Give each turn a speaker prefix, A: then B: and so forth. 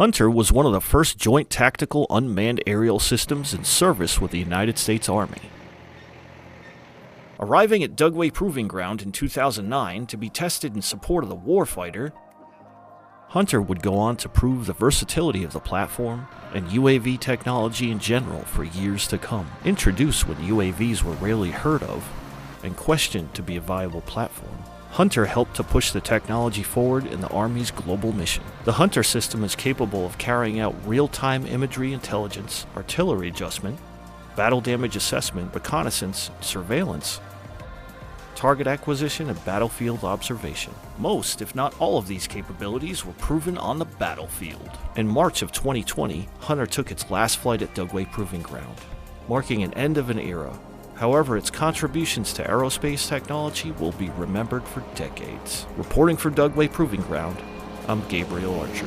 A: Hunter was one of the first joint tactical unmanned aerial systems in service with the United States Army. Arriving at Dugway Proving Ground in 2009 to be tested in support of the Warfighter, Hunter would go on to prove the versatility of the platform and UAV technology in general for years to come. Introduced when UAVs were rarely heard of and questioned to be a viable platform, Hunter helped to push the technology forward in the Army's global mission. The Hunter system is capable of carrying out real-time imagery intelligence, artillery adjustment, battle damage assessment, reconnaissance, surveillance, target acquisition, and battlefield observation. Most, if not all of these capabilities were proven on the battlefield. In March of 2020, Hunter took its last flight at Dugway Proving Ground, marking an end of an era. However, its contributions to aerospace technology will be remembered for decades. Reporting for Dugway Proving Ground, I'm Gabriel Archer.